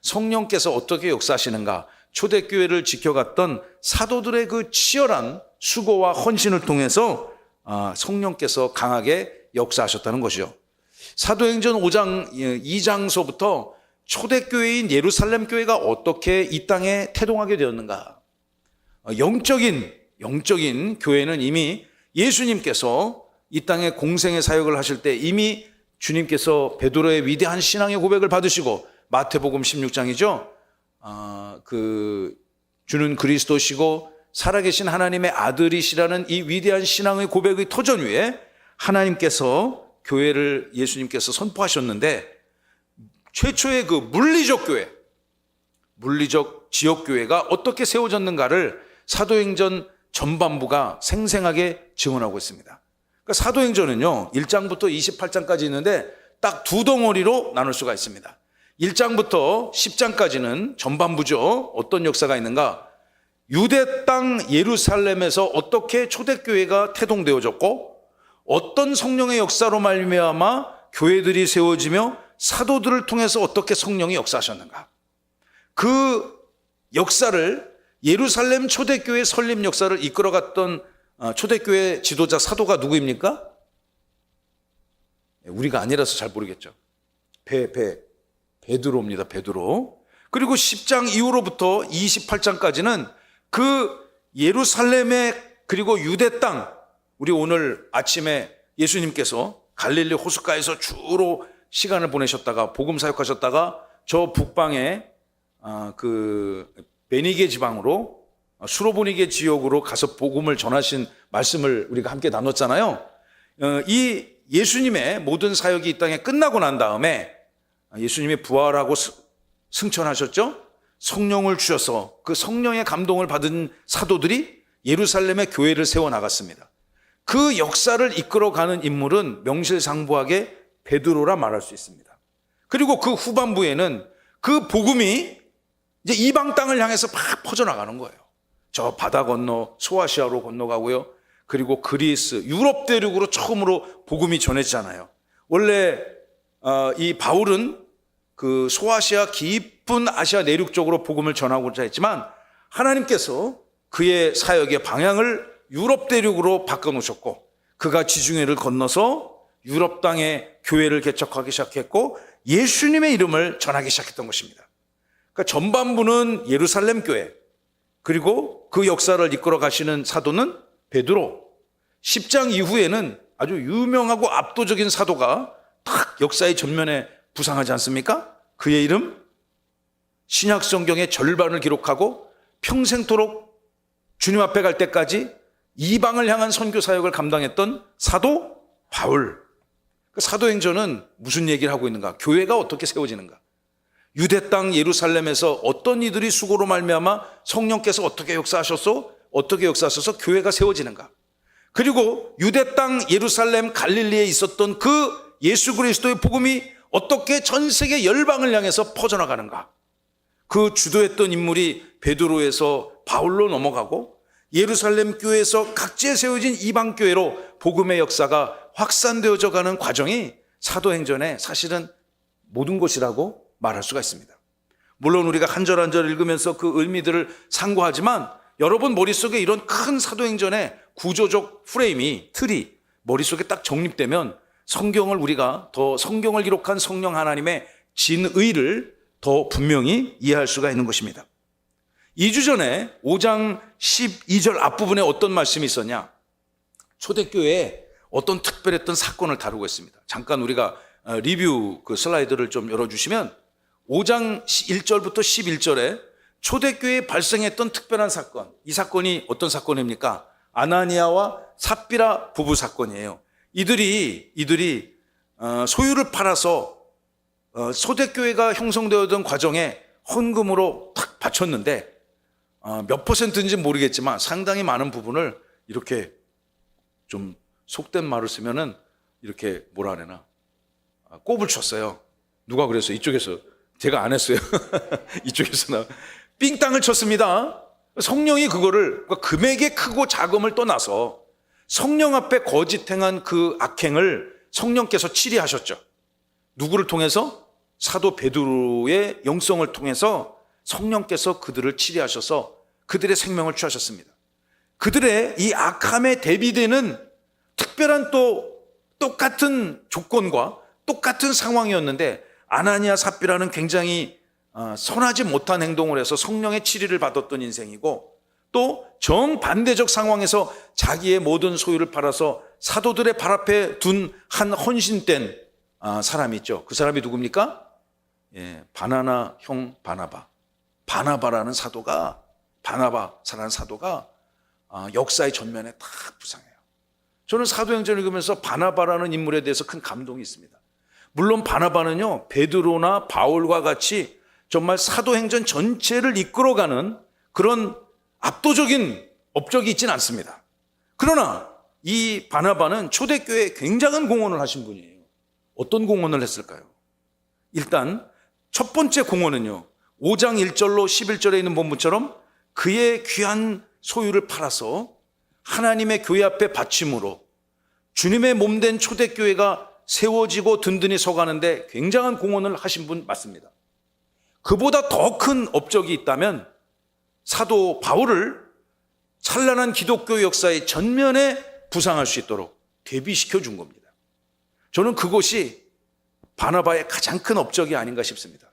성령께서 어떻게 역사하시는가, 초대교회를 지켜갔던 사도들의 그 치열한 수고와 헌신을 통해서 성령께서 강하게 역사하셨다는 것이죠. 사도행전 5장 2장서부터 초대교회인 예루살렘 교회가 어떻게 이 땅에 태동하게 되었는가. 영적인 교회는 이미 예수님께서 이 땅에 공생의 사역을 하실 때 이미 주님께서 베드로의 위대한 신앙의 고백을 받으시고, 마태복음 16장이죠. 주는 그리스도시고 살아계신 하나님의 아들이시라는 이 위대한 신앙의 고백의 터전 위에 하나님께서 교회를 예수님께서 선포하셨는데, 최초의 그 물리적 지역교회가 어떻게 세워졌는가를 사도행전 전반부가 생생하게 증언하고 있습니다. 그러니까 사도행전은요, 1장부터 28장까지 있는데 딱 두 덩어리로 나눌 수가 있습니다. 1장부터 10장까지는 전반부죠. 어떤 역사가 있는가? 유대 땅 예루살렘에서 어떻게 초대교회가 태동되어졌고, 어떤 성령의 역사로 말미암아 교회들이 세워지며 사도들을 통해서 어떻게 성령이 역사하셨는가. 그 역사를, 예루살렘 초대교회 설립 역사를 이끌어갔던 초대교회 지도자 사도가 누구입니까? 우리가 아니라서 잘 모르겠죠. 베드로입니다. 베드로. 그리고 10장 이후로부터 28장까지는 그 예루살렘의, 그리고 유대 땅, 우리 오늘 아침에 예수님께서 갈릴리 호숫가에서 주로 시간을 보내셨다가 복음 사역하셨다가 저 북방에 베니게 지방으로, 수로보니게 지역으로 가서 복음을 전하신 말씀을 우리가 함께 나눴잖아요. 이 예수님의 모든 사역이 이 땅에 끝나고 난 다음에 예수님이 부활하고 승천하셨죠. 성령을 주셔서 그 성령의 감동을 받은 사도들이 예루살렘의 교회를 세워나갔습니다. 그 역사를 이끌어가는 인물은 명실상부하게 베드로라 말할 수 있습니다. 그리고 그 후반부에는 그 복음이 이제 이방 땅을 향해서 막 퍼져나가는 거예요. 저 바다 건너 소아시아로 건너가고요. 그리고 그리스, 유럽 대륙으로 처음으로 복음이 전해지잖아요. 원래 이 바울은 그 소아시아 깊은 아시아 내륙 쪽으로 복음을 전하고자 했지만 하나님께서 그의 사역의 방향을 유럽 대륙으로 바꿔놓으셨고, 그가 지중해를 건너서 유럽 땅에 교회를 개척하기 시작했고 예수님의 이름을 전하기 시작했던 것입니다. 그러니까 전반부는 예루살렘 교회, 그리고 그 역사를 이끌어 가시는 사도는 베드로. 10장 이후에는 아주 유명하고 압도적인 사도가 탁 역사의 전면에 부상하지 않습니까? 그의 이름, 신약 성경의 절반을 기록하고 평생토록 주님 앞에 갈 때까지 이방을 향한 선교 사역을 감당했던 사도 바울. 사도행전은 무슨 얘기를 하고 있는가? 교회가 어떻게 세워지는가? 유대 땅 예루살렘에서 어떤 이들이 수고로 말미암아 성령께서 어떻게 역사하셔서 교회가 세워지는가? 그리고 유대 땅 예루살렘 갈릴리에 있었던 그 예수 그리스도의 복음이 어떻게 전 세계 열방을 향해서 퍼져나가는가? 그 주도했던 인물이 베드로에서 바울로 넘어가고 예루살렘 교회에서 각지에 세워진 이방 교회로 복음의 역사가 확산되어져 가는 과정이 사도행전의 사실은 모든 것이라고 말할 수가 있습니다. 물론 우리가 한 절 한 절 읽으면서 그 의미들을 상고하지만 여러분 머릿속에 이런 큰 사도행전의 구조적 틀이 머릿속에 딱 정립되면 우리가 더 성경을 기록한 성령 하나님의 진의를 더 분명히 이해할 수가 있는 것입니다. 2주 전에 5장 12절 앞부분에 어떤 말씀이 있었냐? 초대교회에 어떤 특별했던 사건을 다루고 있습니다. 잠깐 우리가 리뷰 그 슬라이드를 좀 열어주시면 5장 1절부터 11절에 초대교회에 발생했던 특별한 사건, 이 사건이 어떤 사건입니까? 아나니아와 삽비라 부부 사건이에요. 이들이 소유를 팔아서 초대교회가 형성되었던 과정에 헌금으로 탁 바쳤는데 몇 퍼센트인지 모르겠지만 상당히 많은 부분을 이렇게 좀 속된 말을 쓰면은 이렇게 뭐라 하나 꼽을 쳤어요. 누가 그랬어요? 이쪽에서. 제가 안 했어요. 이쪽에서 삥땅을 쳤습니다. 성령이 그거를, 금액의 크고 작음을 떠나서 성령 앞에 거짓 행한 그 악행을 성령께서 치리하셨죠. 누구를 통해서? 사도 베드로의 영성을 통해서 성령께서 그들을 치리하셔서 그들의 생명을 취하셨습니다. 그들의 이 악함에 대비되는 특별한 또 똑같은 조건과 똑같은 상황이었는데 아나니아 삽비라는 굉장히 선하지 못한 행동을 해서 성령의 치리를 받았던 인생이고, 또 정반대적 상황에서 자기의 모든 소유를 팔아서 사도들의 발 앞에 둔 한 헌신된 사람이 있죠. 그 사람이 누굽니까? 바나나 형 바나바. 바나바라는 사도가 역사의 전면에 다 부상해요. 저는 사도행전을 읽으면서 바나바라는 인물에 대해서 큰 감동이 있습니다. 물론 바나바는요, 베드로나 바울과 같이 정말 사도행전 전체를 이끌어가는 그런 압도적인 업적이 있지는 않습니다. 그러나 이 바나바는 초대교회에 굉장한 공헌을 하신 분이에요. 어떤 공헌을 했을까요? 일단 첫 번째 공헌은요, 5장 1절로 11절에 있는 본문처럼 그의 귀한 소유를 팔아서 하나님의 교회 앞에 바침으로 주님의 몸된 초대교회가 세워지고 든든히 서가는데 굉장한 공헌을 하신 분 맞습니다. 그보다 더 큰 업적이 있다면 사도 바울을 찬란한 기독교 역사의 전면에 부상할 수 있도록 대비시켜 준 겁니다. 저는 그것이 바나바의 가장 큰 업적이 아닌가 싶습니다.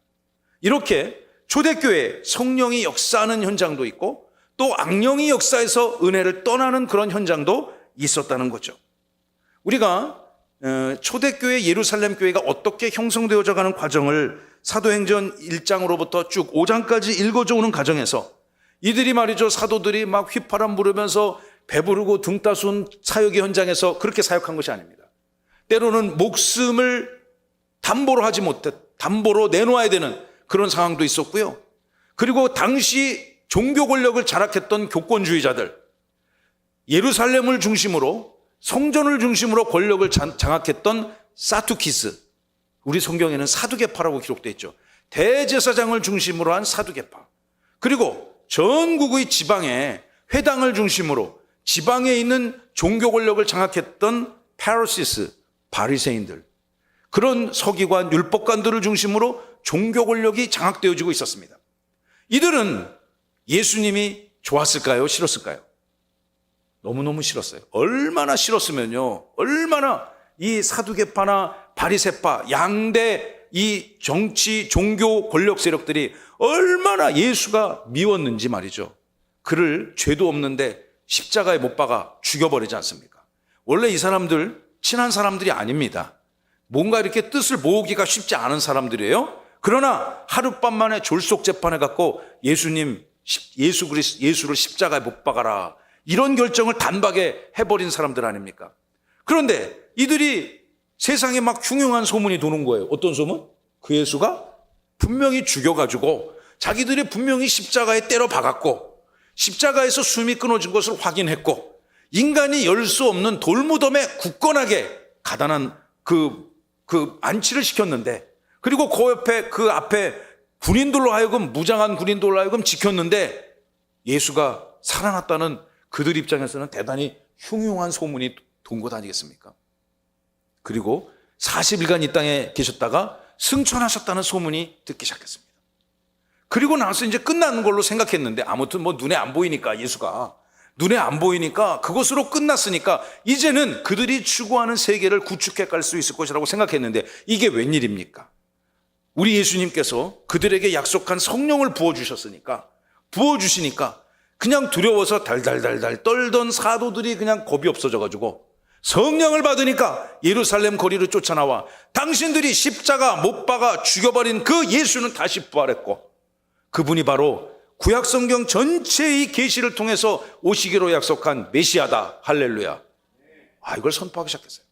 이렇게 초대교회에 성령이 역사하는 현장도 있고 또 악령이 역사에서 은혜를 떠나는 그런 현장도 있었다는 거죠. 우리가 초대교회 예루살렘 교회가 어떻게 형성되어져 가는 과정을 사도행전 1장으로부터 쭉 5장까지 읽어져 오는 과정에서 이들이 말이죠, 사도들이 막 휘파람 부르면서 배부르고 등 따순 사역의 현장에서 그렇게 사역한 것이 아닙니다. 때로는 목숨을 담보로 내놓아야 되는 그런 상황도 있었고요. 그리고 당시 종교 권력을 장악했던 교권주의자들, 예루살렘을 중심으로 성전을 중심으로 권력을 장악했던 사두키스, 우리 성경에는 사두개파라고 기록되어 있죠. 대제사장을 중심으로 한 사두개파, 그리고 전국의 지방에 회당을 중심으로 지방에 있는 종교 권력을 장악했던 파리시스, 바리새인들, 그런 서기관, 율법관들을 중심으로 종교 권력이 장악되어지고 있었습니다. 이들은 예수님이 좋았을까요? 싫었을까요? 너무너무 싫었어요. 얼마나 싫었으면요, 얼마나 이 사두개파나 바리새파 양대 이 정치, 종교, 권력 세력들이 얼마나 예수가 미웠는지 말이죠. 그를 죄도 없는데 십자가에 못 박아 죽여버리지 않습니까? 원래 이 사람들 친한 사람들이 아닙니다. 뭔가 이렇게 뜻을 모으기가 쉽지 않은 사람들이에요. 그러나 하룻밤 만에 졸속 재판을 갖고 예수를 십자가에 못 박아라, 이런 결정을 단박에 해버린 사람들 아닙니까? 그런데 이들이 세상에 막 흉흉한 소문이 도는 거예요. 어떤 소문? 그 예수가 분명히 죽여가지고 자기들이 분명히 십자가에 때려 박았고 십자가에서 숨이 끊어진 것을 확인했고 인간이 열 수 없는 돌무덤에 굳건하게 가단한 그 안치를 시켰는데, 그리고 그 앞에 군인들로 하여금, 무장한 군인들로 하여금 지켰는데 예수가 살아났다는 그들 입장에서는 대단히 흉흉한 소문이 돈 것 아니겠습니까? 그리고 40일간 이 땅에 계셨다가 승천하셨다는 소문이 듣기 시작했습니다. 그리고 나서 이제 끝나는 걸로 생각했는데, 아무튼 뭐 눈에 안 보이니까, 예수가 눈에 안 보이니까 그것으로 끝났으니까 이제는 그들이 추구하는 세계를 구축해 갈 수 있을 것이라고 생각했는데, 이게 웬일입니까? 우리 예수님께서 그들에게 약속한 성령을 부어주시니까 그냥 두려워서 달달달달 떨던 사도들이 그냥 겁이 없어져가지고 성령을 받으니까 예루살렘 거리로 쫓아나와 당신들이 십자가 못 박아 죽여버린 그 예수는 다시 부활했고, 그분이 바로 구약성경 전체의 계시를 통해서 오시기로 약속한 메시아다. 할렐루야. 이걸 선포하기 시작했어요.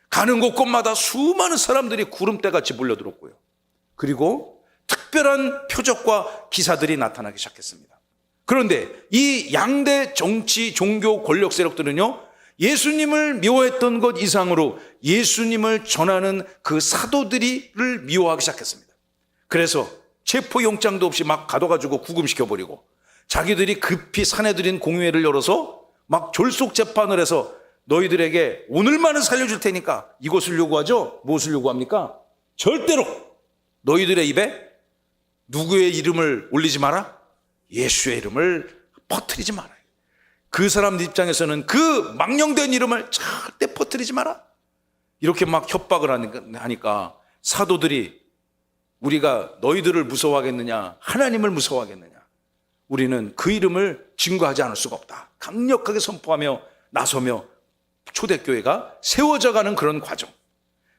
가는 곳곳마다 수많은 사람들이 구름대같이 몰려들었고요. 그리고 특별한 표적과 기사들이 나타나기 시작했습니다. 그런데 이 양대 정치, 종교, 권력 세력들은요, 예수님을 미워했던 것 이상으로 예수님을 전하는 그 사도들을 미워하기 시작했습니다. 그래서 체포영장도 없이 막 가둬가지고 구금시켜버리고 자기들이 급히 사내들인 공회를 열어서 막 졸속 재판을 해서 너희들에게 오늘만은 살려줄 테니까 이것을 요구하죠. 무엇을 요구합니까? 절대로 너희들의 입에 누구의 이름을 올리지 마라? 예수의 이름을 퍼뜨리지 마라. 그 사람들 입장에서는 그 망령된 이름을 절대 퍼뜨리지 마라. 이렇게 막 협박을 하니까 사도들이 우리가 너희들을 무서워하겠느냐, 하나님을 무서워하겠느냐, 우리는 그 이름을 증거하지 않을 수가 없다. 강력하게 선포하며 나서며 초대교회가 세워져 가는 그런 과정,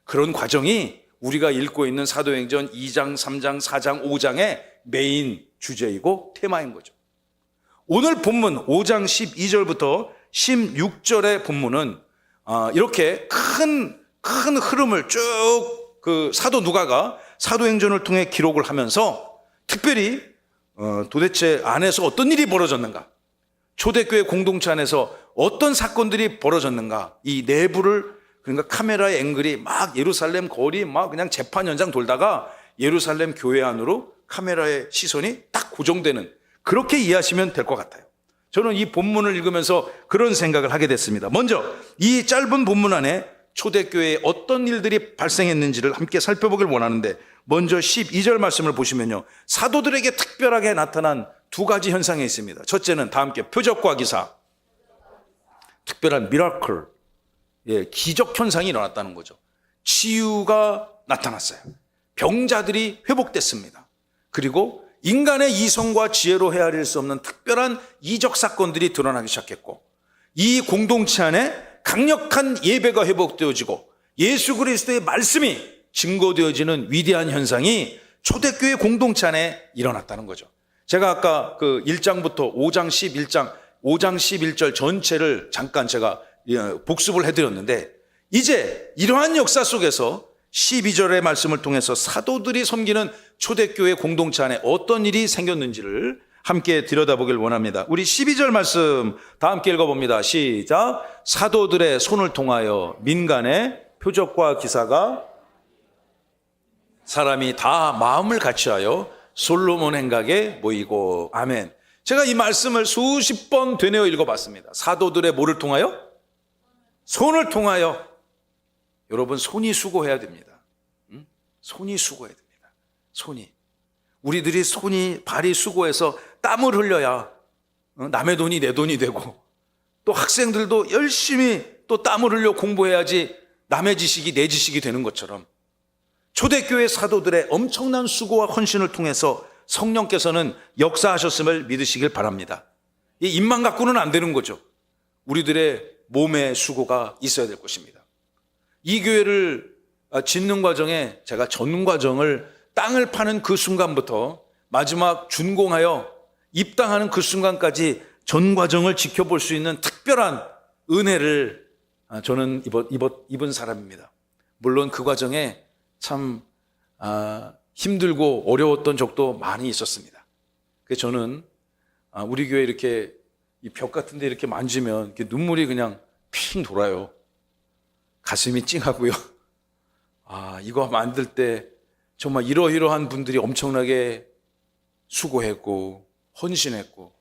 그런 과정이 우리가 읽고 있는 사도행전 2장, 3장, 4장, 5장의 메인 주제이고 테마인 거죠. 오늘 본문 5장 12절부터 16절의 본문은 이렇게 큰 흐름을 쭉 그 사도 누가가 사도행전을 통해 기록을 하면서 특별히 도대체 안에서 어떤 일이 벌어졌는가, 초대교회 공동체 안에서 어떤 사건들이 벌어졌는가, 이 내부를, 그러니까 카메라의 앵글이 막 예루살렘 거리 막 그냥 재판 현장 돌다가 예루살렘 교회 안으로 카메라의 시선이 딱 고정되는, 그렇게 이해하시면 될 것 같아요. 저는 이 본문을 읽으면서 그런 생각을 하게 됐습니다. 먼저 이 짧은 본문 안에 초대교회에 어떤 일들이 발생했는지를 함께 살펴보길 원하는데, 먼저 12절 말씀을 보시면요, 사도들에게 특별하게 나타난 두 가지 현상이 있습니다. 첫째는 다 함께 표적과 기사, 특별한 미라클, 기적 현상이 일어났다는 거죠. 치유가 나타났어요. 병자들이 회복됐습니다. 그리고 인간의 이성과 지혜로 헤아릴 수 없는 특별한 이적 사건들이 드러나기 시작했고, 이 공동체 안에 강력한 예배가 회복되어지고 예수 그리스도의 말씀이 증거되어지는 위대한 현상이 초대교회 공동체 안에 일어났다는 거죠. 제가 아까 그 1장부터 5장 11절 전체를 잠깐 제가 복습을 해드렸는데, 이제 이러한 역사 속에서 12절의 말씀을 통해서 사도들이 섬기는 초대교회 공동체 안에 어떤 일이 생겼는지를 함께 들여다보길 원합니다. 우리 12절 말씀 다 함께 읽어봅니다. 시작. 사도들의 손을 통하여 민간의 표적과 기사가 사람이 다 마음을 같이하여 솔로몬 행각에 모이고. 아멘. 제가 이 말씀을 수십 번 되뇌어 읽어봤습니다. 사도들의 뭐를 통하여? 손을 통하여. 여러분, 손이 수고해야 됩니다. 손이 수고해야 됩니다. 손이. 우리들이 발이 수고해서 땀을 흘려야 남의 돈이 내 돈이 되고, 또 학생들도 열심히 또 땀을 흘려 공부해야지 남의 지식이 내 지식이 되는 것처럼, 초대교회 사도들의 엄청난 수고와 헌신을 통해서 성령께서는 역사하셨음을 믿으시길 바랍니다. 이 입만 갖고는 안 되는 거죠. 우리들의 몸의 수고가 있어야 될 것입니다. 이 교회를 짓는 과정에 제가 전 과정을, 땅을 파는 그 순간부터 마지막 준공하여 입당하는 그 순간까지 전 과정을 지켜볼 수 있는 특별한 은혜를 저는 입은 사람입니다. 물론 그 과정에 참 힘들고 어려웠던 적도 많이 있었습니다. 그래서 저는 우리 교회 이렇게 이 벽 같은 데 이렇게 만지면 이렇게 눈물이 그냥 핑 돌아요. 가슴이 찡하고요. 이거 만들 때 정말 이러이러한 분들이 엄청나게 수고했고 헌신했고,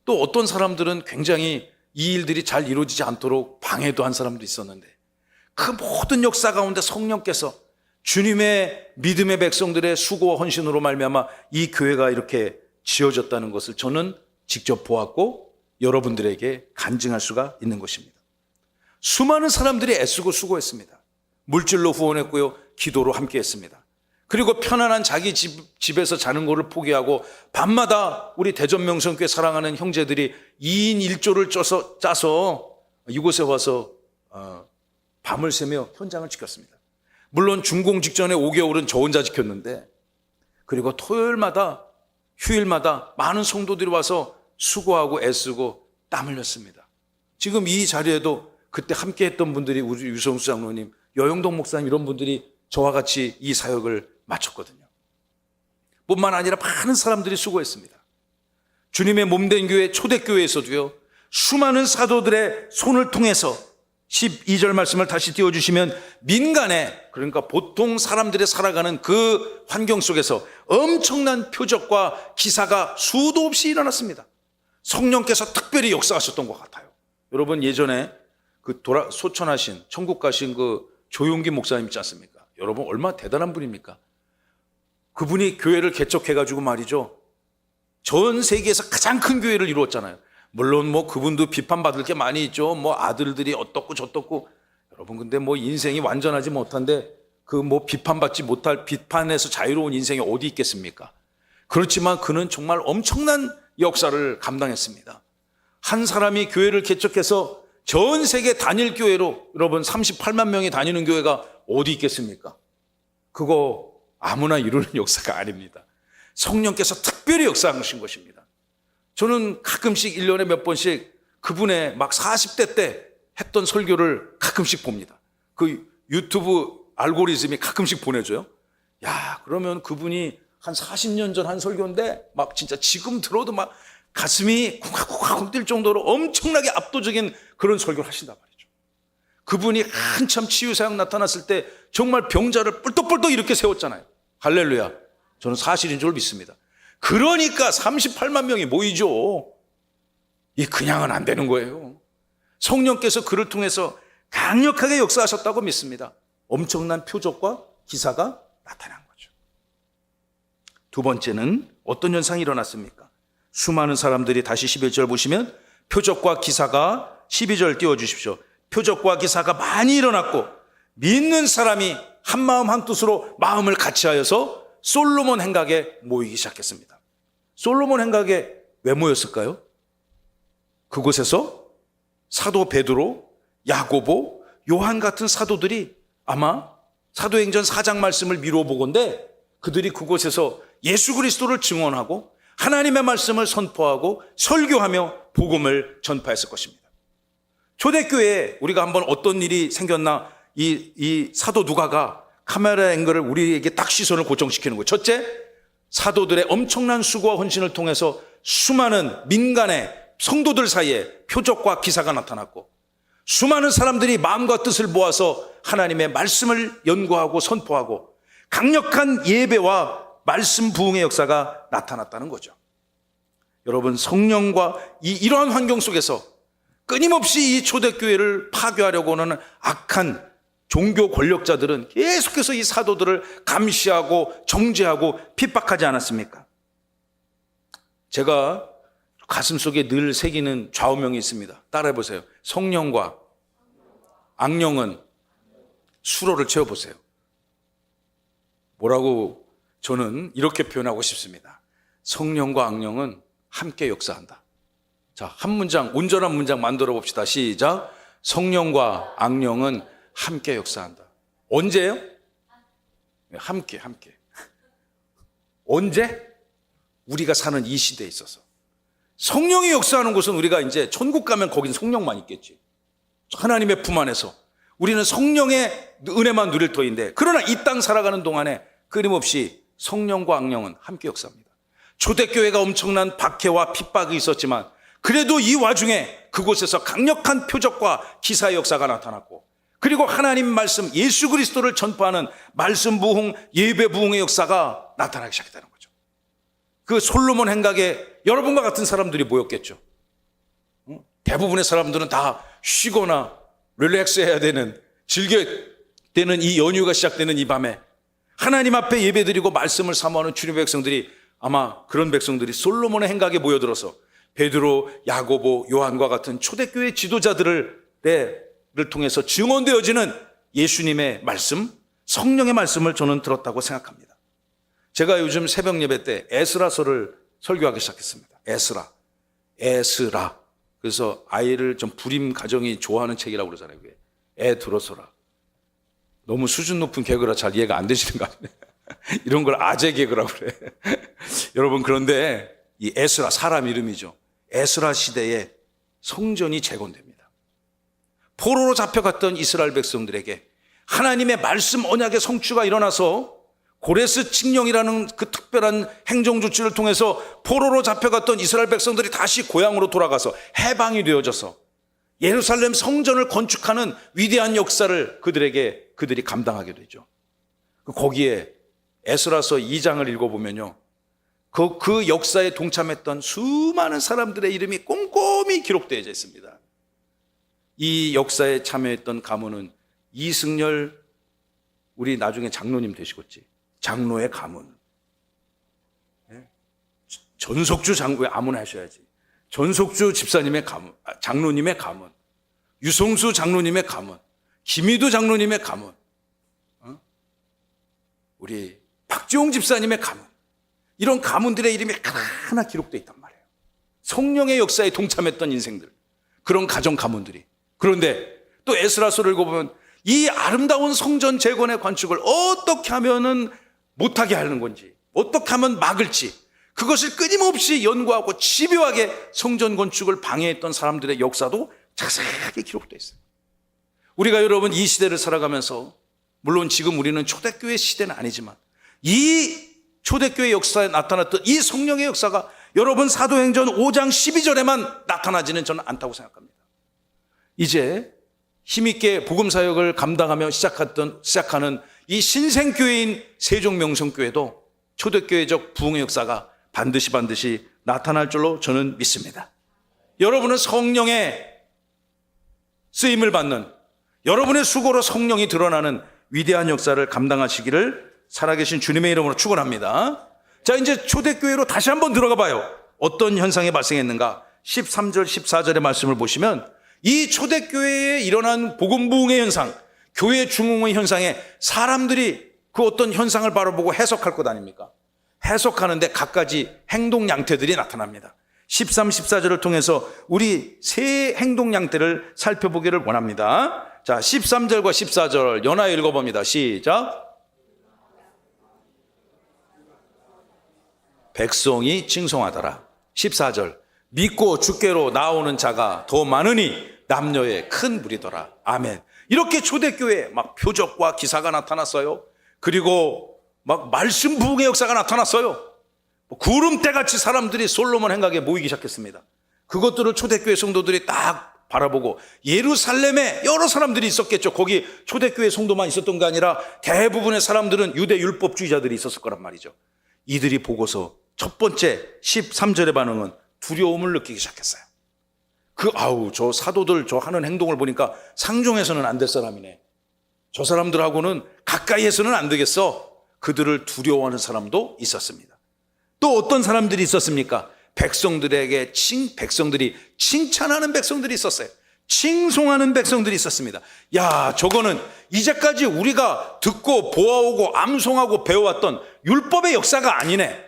또 어떤 사람들은 굉장히 이 일들이 잘 이루어지지 않도록 방해도 한 사람도 있었는데, 그 모든 역사 가운데 성령께서 주님의 믿음의 백성들의 수고와 헌신으로 말미암아 이 교회가 이렇게 지어졌다는 것을 저는 직접 보았고 여러분들에게 간증할 수가 있는 것입니다. 수많은 사람들이 애쓰고 수고했습니다. 물질로 후원했고요, 기도로 함께했습니다. 그리고 편안한 자기 집에서 자는 것을 포기하고 밤마다 우리 대전명성교회 사랑하는 형제들이 2인 1조를 짜서 이곳에 와서 밤을 새며 현장을 지켰습니다. 물론 준공 직전에 5개월은 저 혼자 지켰는데, 그리고 토요일마다 휴일마다 많은 성도들이 와서 수고하고 애쓰고 땀 흘렸습니다. 지금 이 자리에도 그때 함께 했던 분들이 우리 유성수 장로님, 여영동 목사님, 이런 분들이 저와 같이 이 사역을 마쳤거든요. 뿐만 아니라 많은 사람들이 수고했습니다. 주님의 몸된 교회 초대교회에서도요, 수많은 사도들의 손을 통해서 12절 말씀을 다시 띄워주시면 민간에, 그러니까 보통 사람들이 살아가는 그 환경 속에서 엄청난 표적과 기사가 수도 없이 일어났습니다. 성령께서 특별히 역사하셨던 것 같아요. 여러분, 예전에 그 소천하신, 천국 가신 그 조용기 목사님 있지 않습니까? 여러분, 얼마나 대단한 분입니까? 그분이 교회를 개척해가지고 말이죠, 전 세계에서 가장 큰 교회를 이루었잖아요. 물론 뭐 그분도 비판받을 게 많이 있죠. 뭐 아들들이 어떻고 저떻고. 여러분, 근데 뭐 인생이 완전하지 못한데 그 뭐 비판받지 못할, 비판에서 자유로운 인생이 어디 있겠습니까? 그렇지만 그는 정말 엄청난 역사를 감당했습니다. 한 사람이 교회를 개척해서 전 세계 단일 교회로, 여러분 38만 명이 다니는 교회가 어디 있겠습니까? 그거 아무나 이루는 역사가 아닙니다. 성령께서 특별히 역사하신 것입니다. 저는 가끔씩 1년에 몇 번씩 그분의 막 40대 때 했던 설교를 가끔씩 봅니다. 그 유튜브 알고리즘이 가끔씩 보내줘요. 야, 그러면 그분이 한 40년 전 한 설교인데 막 진짜 지금 들어도 막 가슴이 쿵쾅쿵쾅 뛸 정도로 엄청나게 압도적인 그런 설교를 하신단 말이죠. 그분이 한참 치유사역 나타났을 때 정말 병자를 뿔떡뿔떡 이렇게 세웠잖아요. 할렐루야. 저는 사실인 줄 믿습니다. 그러니까 38만 명이 모이죠. 이 그냥은 안 되는 거예요. 성령께서 그를 통해서 강력하게 역사하셨다고 믿습니다. 엄청난 표적과 기사가 나타난 거죠. 두 번째는 어떤 현상이 일어났습니까? 수많은 사람들이, 다시 11절 보시면 표적과 기사가, 12절 띄워주십시오. 표적과 기사가 많이 일어났고 믿는 사람이 한마음 한뜻으로 마음을 같이하여서 솔로몬 행각에 모이기 시작했습니다. 솔로몬 행각에 왜 모였을까요? 그곳에서 사도 베드로, 야고보, 요한 같은 사도들이 아마 사도행전 4장 말씀을 미루어 보건대 그들이 그곳에서 예수 그리스도를 증언하고 하나님의 말씀을 선포하고 설교하며 복음을 전파했을 것입니다. 초대교회에 우리가 한번 어떤 일이 생겼나, 이 사도 누가가 카메라 앵글을 우리에게 딱 시선을 고정시키는 거예요. 첫째, 사도들의 엄청난 수고와 헌신을 통해서 수많은 민간의 성도들 사이에 표적과 기사가 나타났고, 수많은 사람들이 마음과 뜻을 모아서 하나님의 말씀을 연구하고 선포하고 강력한 예배와 말씀 부흥의 역사가 나타났다는 거죠. 여러분, 성령과 이러한 환경 속에서 끊임없이 이 초대교회를 파괴하려고 하는 악한 종교 권력자들은 계속해서 이 사도들을 감시하고 정죄하고 핍박하지 않았습니까? 제가 가슴속에 늘 새기는 좌우명이 있습니다. 따라해보세요. 성령과 악령은 수로를 채워보세요. 뭐라고 저는 이렇게 표현하고 싶습니다. 성령과 악령은 함께 역사한다. 자, 한 문장, 온전한 문장 만들어 봅시다. 시작. 성령과 악령은 함께 역사한다. 언제요? 함께. 언제? 우리가 사는 이 시대에 있어서. 성령이 역사하는 곳은 우리가 이제 천국 가면 거긴 성령만 있겠지. 하나님의 품 안에서. 우리는 성령의 은혜만 누릴 터인데, 그러나 이 땅 살아가는 동안에 끊임없이 성령과 악령은 함께 역사합니다. 초대교회가 엄청난 박해와 핍박이 있었지만 그래도 이 와중에 그곳에서 강력한 표적과 기사의 역사가 나타났고, 그리고 하나님 말씀 예수 그리스도를 전파하는 말씀 부흥, 예배 부흥의 역사가 나타나기 시작했다는 거죠. 그 솔로몬 행각에 여러분과 같은 사람들이 모였겠죠. 대부분의 사람들은 다 쉬거나 릴렉스 해야 되는, 즐겨야 되는 이 연휴가 시작되는 이 밤에 하나님 앞에 예배드리고 말씀을 사모하는 주님의 백성들이, 아마 그런 백성들이 솔로몬의 행각에 모여들어서 베드로, 야고보, 요한과 같은 초대교회 지도자들을 통해서 증언되어지는 예수님의 말씀, 성령의 말씀을 저는 들었다고 생각합니다. 제가 요즘 새벽 예배 때 에스라서를 설교하기 시작했습니다. 에스라. 그래서 아이를 좀 불임 가정이 좋아하는 책이라고 그러잖아요. 그게. 애 들어서라. 너무 수준 높은 개그라 잘 이해가 안 되시는 거 아니에요? 이런 걸 아재 개그라고 그래. 여러분, 그런데 이 에스라, 사람 이름이죠. 에스라 시대에 성전이 재건됩니다. 포로로 잡혀갔던 이스라엘 백성들에게 하나님의 말씀 언약의 성취가 일어나서 고레스 칙령이라는 그 특별한 행정조치를 통해서 포로로 잡혀갔던 이스라엘 백성들이 다시 고향으로 돌아가서 해방이 되어져서 예루살렘 성전을 건축하는 위대한 역사를 그들이 감당하게 되죠. 거기에 에스라서 2장을 읽어보면요, 그 역사에 동참했던 수많은 사람들의 이름이 꼼꼼히 기록되어 있습니다. 이 역사에 참여했던 가문은 이승열, 우리 나중에 장로님 되시겠지, 장로의 가문, 전석주 왜 아무나 하셔야지. 전석주 집사님의 가문, 장로님의 가문, 유성수 장로님의 가문, 김희두 장로님의 가문, 우리 박지홍 집사님의 가문, 이런 가문들의 이름이 하나하나 기록되어 있단 말이에요. 성령의 역사에 동참했던 인생들, 그런 가정 가문들이. 그런데 또 에스라서를 읽어보면 이 아름다운 성전 재건의 관축을 어떻게 하면은 못하게 하는 건지, 어떻게 하면 막을지, 그것을 끊임없이 연구하고 집요하게 성전 건축을 방해했던 사람들의 역사도 자세하게 기록되어 있어요. 우리가 여러분 이 시대를 살아가면서, 물론 지금 우리는 초대교회 시대는 아니지만 이 초대교회 역사에 나타났던 이 성령의 역사가 여러분 사도행전 5장 12절에만 나타나지는 저는 않다고 생각합니다. 이제 힘있게 복음사역을 감당하며 시작하는 이 신생교회인 세종명성교회도 초대교회적 부흥의 역사가 반드시 나타날 줄로 저는 믿습니다. 여러분은 성령의 쓰임을 받는, 여러분의 수고로 성령이 드러나는 위대한 역사를 감당하시기를 살아계신 주님의 이름으로 축원합니다. 자, 이제 초대교회로 다시 한번 들어가 봐요. 어떤 현상이 발생했는가? 13절 14절의 말씀을 보시면 이 초대교회에 일어난 복음 부흥의 현상, 교회 중흥의 현상에 사람들이 그 어떤 현상을 바라보고 해석할 것 아닙니까? 해석하는데 갖가지 행동 양태들이 나타납니다. 13, 14절을 통해서 우리 세 행동 양태를 살펴보기를 원합니다. 자, 13절과 14절 연하여 읽어봅니다. 시작. 백성이 칭송하더라. 14절. 믿고 주께로 나오는 자가 더 많으니 남녀의 큰 무리더라. 아멘. 이렇게 초대교회에 막 표적과 기사가 나타났어요. 그리고 막 말씀 부흥의 역사가 나타났어요. 구름대같이 사람들이 솔로몬 행각에 모이기 시작했습니다. 그것들을 초대교회 성도들이 딱 바라보고, 예루살렘에 여러 사람들이 있었겠죠. 거기 초대교회 성도만 있었던 게 아니라 대부분의 사람들은 유대 율법주의자들이 있었을 거란 말이죠. 이들이 보고서 첫 번째 13절의 반응은 두려움을 느끼기 시작했어요. 저 사도들 저 하는 행동을 보니까 상종해서는 안 될 사람이네. 저 사람들하고는 가까이에서는 안 되겠어. 그들을 두려워하는 사람도 있었습니다. 또 어떤 사람들이 있었습니까? 백성들이 칭찬하는 백성들이 있었어요. 칭송하는 백성들이 있었습니다. 야, 저거는 이제까지 우리가 듣고 보아오고 암송하고 배워왔던 율법의 역사가 아니네.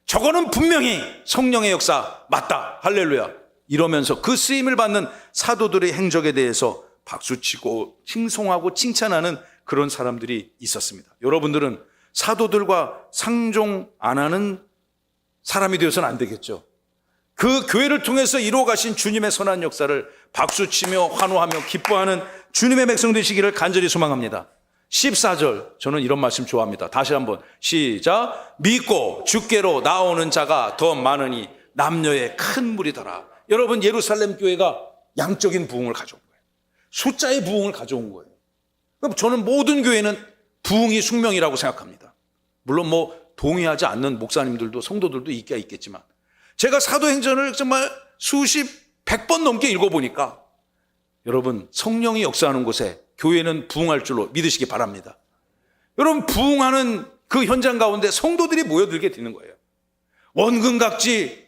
저거는 분명히 성령의 역사 맞다. 할렐루야. 이러면서 그 쓰임을 받는 사도들의 행적에 대해서 박수치고 칭송하고 칭찬하는 그런 사람들이 있었습니다. 여러분들은 사도들과 상종 안 하는 사람이 되어서는 안 되겠죠. 그 교회를 통해서 이루어가신 주님의 선한 역사를 박수치며 환호하며 기뻐하는 주님의 백성 되시기를 간절히 소망합니다. 14절, 저는 이런 말씀 좋아합니다. 다시 한번 시작. 믿고 주께로 나오는 자가 더 많으니 남녀의 큰 무리더라. 여러분, 예루살렘 교회가 양적인 부흥을 가져온 거예요. 숫자의 부흥을 가져온 거예요. 그럼 저는 모든 교회는 부흥이 숙명이라고 생각합니다. 물론 동의하지 않는 목사님들도 성도들도 있겠지만, 제가 사도행전을 정말 수십, 100번 넘게 읽어보니까 여러분, 성령이 역사하는 곳에 교회는 부흥할 줄로 믿으시기 바랍니다. 여러분, 부흥하는 그 현장 가운데 성도들이 모여들게 되는 거예요. 원근각지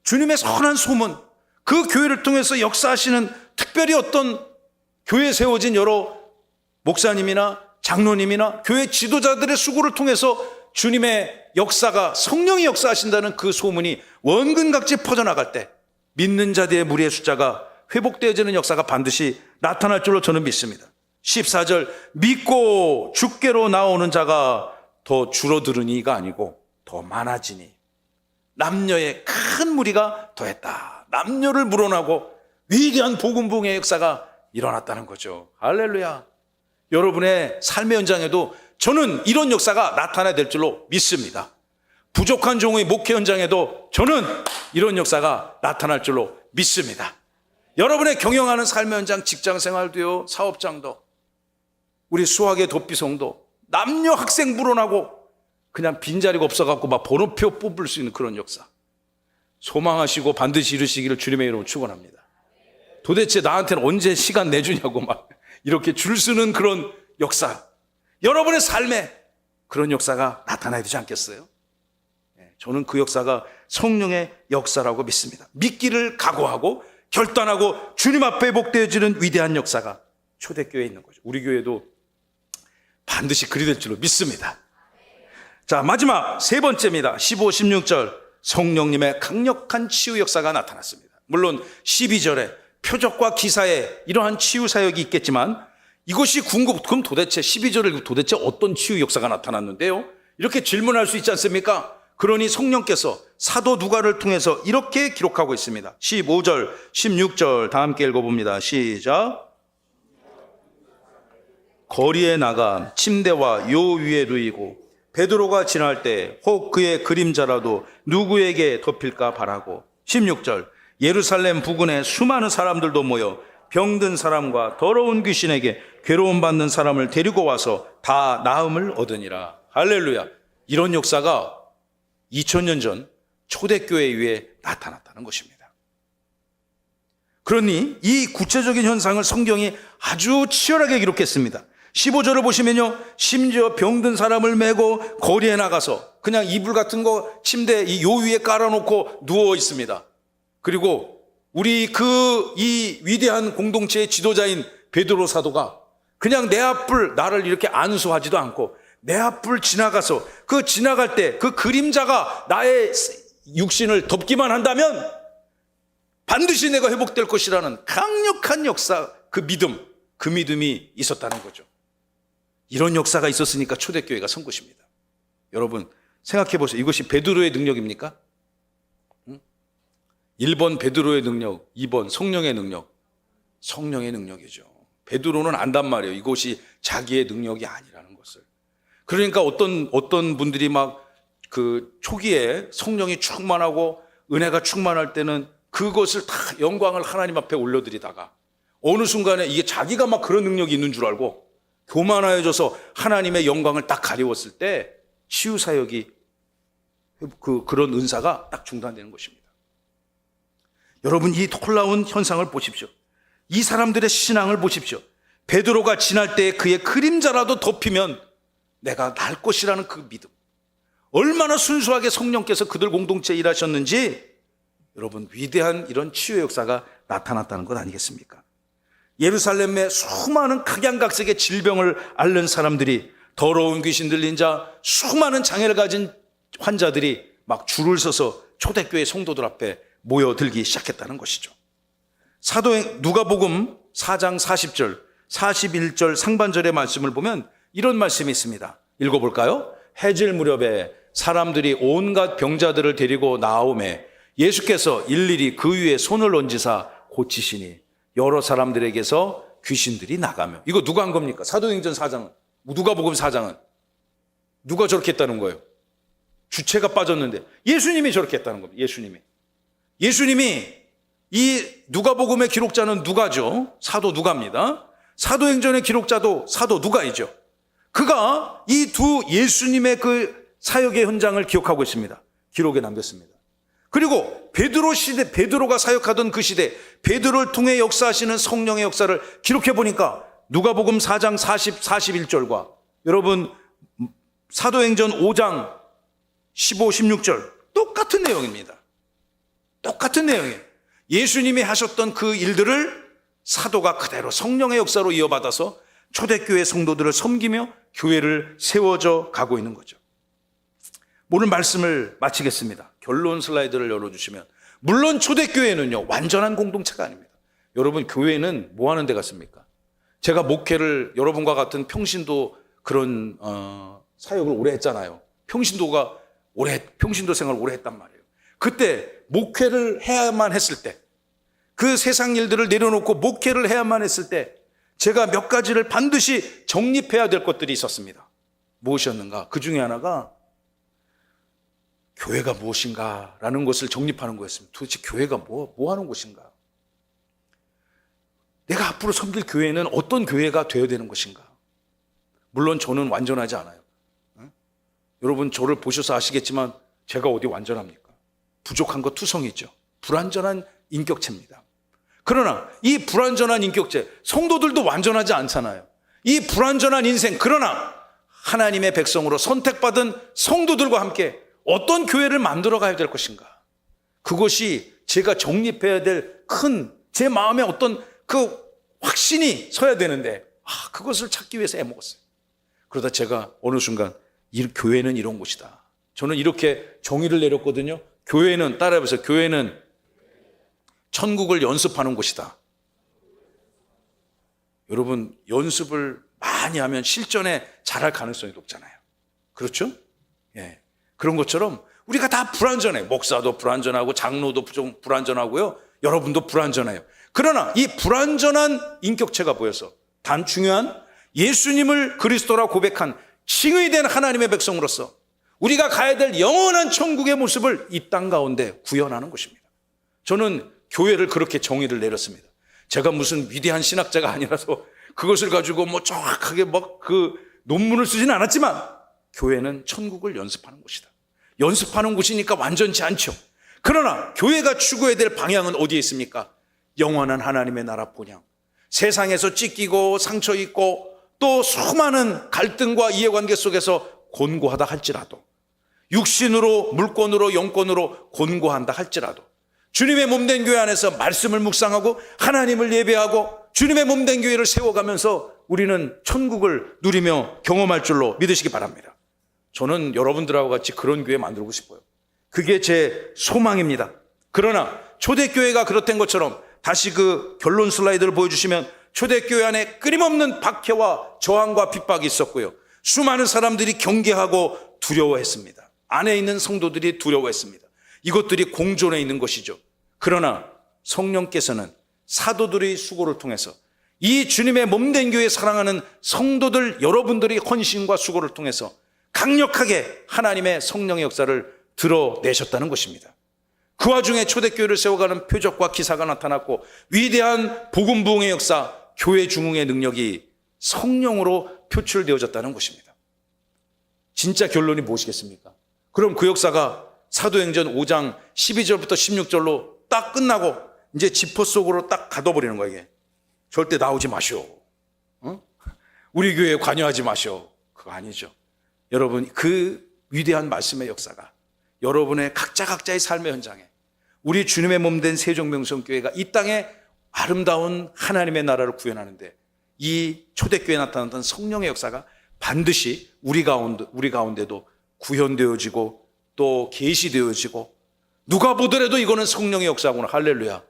주님의 선한 소문, 그 교회를 통해서 역사하시는, 특별히 어떤 교회에 세워진 여러 목사님이나 장로님이나 교회 지도자들의 수고를 통해서 주님의 역사가, 성령이 역사하신다는 그 소문이 원근각지 퍼져나갈 때 믿는 자들의 무리의 숫자가 회복되어지는 역사가 반드시 나타날 줄로 저는 믿습니다. 14절, 믿고 주께로 나오는 자가 더 줄어들으니가 아니고 더 많아지니 남녀의 큰 무리가 더했다. 남녀를 물어나고 위대한 복음 부흥의 역사가 일어났다는 거죠. 할렐루야. 여러분의 삶의 현장에도 저는 이런 역사가 나타나야 될 줄로 믿습니다. 부족한 종의 목회 현장에도 저는 이런 역사가 나타날 줄로 믿습니다. 여러분의 경영하는 삶의 현장, 직장 생활도요, 사업장도, 우리 수학의 도피성도 남녀 학생 불어나고 그냥 빈자리가 없어갖고 막 번호표 뽑을 수 있는 그런 역사 소망하시고 반드시 이루시기를 주님의 이름으로 축원합니다. 도대체 나한테는 언제 시간 내주냐고 막 이렇게 줄 서는 그런 역사, 여러분의 삶에 그런 역사가 나타나야 되지 않겠어요? 저는 그 역사가 성령의 역사라고 믿습니다. 믿기를 각오하고 결단하고 주님 앞에 복되어지는 위대한 역사가 초대교회에 있는 거죠. 우리 교회도 반드시 그리 될 줄로 믿습니다. 자, 마지막 세 번째입니다. 15, 16절 성령님의 강력한 치유 역사가 나타났습니다. 물론 12절에 표적과 기사에 이러한 치유 사역이 있겠지만 이것이 그럼 도대체 12절에 도대체 어떤 치유 역사가 나타났는데요? 이렇게 질문할 수 있지 않습니까? 그러니 성령께서 사도 누가를 통해서 이렇게 기록하고 있습니다. 15절, 16절 다 함께 읽어봅니다. 시작. 거리에 나가 침대와 요 위에 누이고 베드로가 지날 때 혹 그의 그림자라도 누구에게 덮일까 바라고. 16절 예루살렘 부근에 수많은 사람들도 모여 병든 사람과 더러운 귀신에게 괴로움 받는 사람을 데리고 와서 다 나음을 얻으니라. 할렐루야. 이런 역사가 2000년 전 초대교회 위에 나타났다는 것입니다. 그러니 이 구체적인 현상을 성경이 아주 치열하게 기록했습니다. 15절을 보시면요, 심지어 병든 사람을 메고 거리에 나가서 그냥 이불 같은 거 침대 이 요 위에 깔아놓고 누워 있습니다. 그리고 우리 이 위대한 공동체의 지도자인 베드로 사도가 그냥 내 앞을 나를 이렇게 안수하지도 않고 내 앞을 지나가서 그 지나갈 때 그 그림자가 나의 육신을 덮기만 한다면 반드시 내가 회복될 것이라는 강력한 역사, 그 믿음이 있었다는 거죠. 이런 역사가 있었으니까 초대교회가 선 것입니다. 여러분 생각해 보세요. 이것이 베드로의 능력입니까? 1번 베드로의 능력, 2번 성령의 능력. 성령의 능력이죠. 베드로는 안단 말이에요. 이것이 자기의 능력이 아니라는 것을. 그러니까 어떤 분들이 막 그 초기에 성령이 충만하고 은혜가 충만할 때는 그것을 다 영광을 하나님 앞에 올려드리다가 어느 순간에 이게 자기가 막 그런 능력이 있는 줄 알고 교만하여져서 하나님의 영광을 딱 가리웠을 때 치유 사역이 그런 은사가 딱 중단되는 것입니다. 여러분 이 놀라운 현상을 보십시오. 이 사람들의 신앙을 보십시오. 베드로가 지날 때 그의 그림자라도 덮이면 내가 날 것이라는 그 믿음. 얼마나 순수하게 성령께서 그들 공동체에 일하셨는지 여러분 위대한 이런 치유의 역사가 나타났다는 것 아니겠습니까? 예루살렘에 수많은 각양각색의 질병을 앓는 사람들이, 더러운 귀신 들린 자, 수많은 장애를 가진 환자들이 막 줄을 서서 초대교회 성도들 앞에 모여들기 시작했다는 것이죠. 사도행 누가복음 4장 40절, 41절 상반절의 말씀을 보면 이런 말씀이 있습니다. 읽어볼까요? 해질 무렵에 사람들이 온갖 병자들을 데리고 나오매 예수께서 일일이 그 위에 손을 얹으사 고치시니 여러 사람들에게서 귀신들이 나가며. 이거 누가 한 겁니까? 사도행전 4장은, 누가복음 4장은 누가 저렇게 했다는 거예요? 주체가 빠졌는데 예수님이 저렇게 했다는 겁니다. 예수님이 이 누가복음의 기록자는 누가죠? 사도 누가입니다. 사도행전의 기록자도 사도 누가이죠. 그가 이 두 예수님의 그 사역의 현장을 기억하고 있습니다. 기록에 남겼습니다. 그리고 베드로가 사역하던 그 시대, 베드로를 통해 역사하시는 성령의 역사를 기록해 보니까 누가복음 4장 41절과 여러분 사도행전 5장 15, 16절 똑같은 내용입니다. 똑같은 내용이에요. 예수님이 하셨던 그 일들을 사도가 그대로 성령의 역사로 이어받아서 초대교회 성도들을 섬기며 교회를 세워져 가고 있는 거죠. 오늘 말씀을 마치겠습니다. 결론 슬라이드를 열어주시면, 물론 초대교회는요 완전한 공동체가 아닙니다. 여러분 교회는 뭐 하는 데 갔습니까? 제가 목회를 여러분과 같은 평신도 그런 사역을 오래 했잖아요. 평신도 생활을 오래 했단 말이에요. 그때 목회를 해야만 했을 때, 그 세상 일들을 내려놓고 목회를 해야만 했을 때 제가 몇 가지를 반드시 정립해야 될 것들이 있었습니다. 무엇이었는가? 그 중에 하나가 교회가 무엇인가 라는 것을 정립하는 거였습니다. 도대체 교회가 뭐 하는 곳인가? 내가 앞으로 섬길 교회는 어떤 교회가 되어야 되는 것인가? 물론 저는 완전하지 않아요. 여러분 저를 보셔서 아시겠지만 제가 어디 완전합니까? 부족한 거 투성이죠. 불완전한 인격체입니다. 그러나 이 불완전한 인격체, 성도들도 완전하지 않잖아요. 이 불완전한 인생, 그러나 하나님의 백성으로 선택받은 성도들과 함께 어떤 교회를 만들어 가야 될 것인가? 그것이 제가 정립해야 될 제 마음에 어떤 그 확신이 서야 되는데 그것을 찾기 위해서 애먹었어요. 그러다 제가 어느 순간 교회는 이런 곳이다. 저는 이렇게 정의를 내렸거든요. 교회는, 따라해보세요. 교회는 천국을 연습하는 곳이다. 여러분, 연습을 많이 하면 실전에 잘할 가능성이 높잖아요. 그렇죠? 예. 그런 것처럼 우리가 다 불완전해요. 목사도 불완전하고 장로도 불완전하고요. 여러분도 불완전해요. 그러나 이 불완전한 인격체가 보여서 단 중요한 예수님을 그리스도라 고백한 칭의된 하나님의 백성으로서 우리가 가야 될 영원한 천국의 모습을 이 땅 가운데 구현하는 것입니다. 저는 교회를 그렇게 정의를 내렸습니다. 제가 무슨 위대한 신학자가 아니라서 그것을 가지고 정확하게 그 논문을 쓰지는 않았지만 교회는 천국을 연습하는 곳이다. 연습하는 곳이니까 완전치 않죠. 그러나 교회가 추구해야 될 방향은 어디에 있습니까? 영원한 하나님의 나라 본향. 세상에서 찢기고 상처 입고 또 수많은 갈등과 이해관계 속에서 곤고하다 할지라도, 육신으로 물권으로 영권으로 곤고한다 할지라도 주님의 몸된 교회 안에서 말씀을 묵상하고 하나님을 예배하고 주님의 몸된 교회를 세워가면서 우리는 천국을 누리며 경험할 줄로 믿으시기 바랍니다. 저는 여러분들하고 같이 그런 교회 만들고 싶어요. 그게 제 소망입니다. 그러나 초대교회가 그렇던 것처럼 다시 그 결론 슬라이드를 보여주시면 초대교회 안에 끊임없는 박해와 저항과 핍박이 있었고요. 수많은 사람들이 경계하고 두려워했습니다. 안에 있는 성도들이 두려워했습니다. 이것들이 공존해 있는 것이죠. 그러나 성령께서는 사도들의 수고를 통해서 이 주님의 몸된 교회 사랑하는 성도들 여러분들의 헌신과 수고를 통해서 강력하게 하나님의 성령의 역사를 드러내셨다는 것입니다. 그 와중에 초대교회를 세워가는 표적과 기사가 나타났고 위대한 복음 부흥의 역사, 교회 중흥의 능력이 성령으로 표출되어졌다는 것입니다. 진짜 결론이 무엇이겠습니까? 그럼 그 역사가 사도행전 5장 12절부터 16절로 딱 끝나고 이제 지퍼 속으로 딱 가둬버리는 거예요. 이게. 절대 나오지 마시오. 우리 교회에 관여하지 마시오. 그거 아니죠. 여러분, 그 위대한 말씀의 역사가 여러분의 각자의 삶의 현장에 우리 주님의 몸된 세종명성교회가 이 땅에 아름다운 하나님의 나라를 구현하는데 이 초대교회에 나타났던 성령의 역사가 반드시 우리 가운데도 구현되어지고 또 계시되어지고 누가 보더라도 이거는 성령의 역사구나, 할렐루야,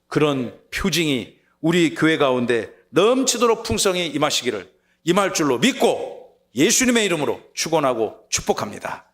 그런 표징이 우리 교회 가운데 넘치도록 풍성히 임하시기를 임할 줄로 믿고 예수님의 이름으로 축원하고 축복합니다.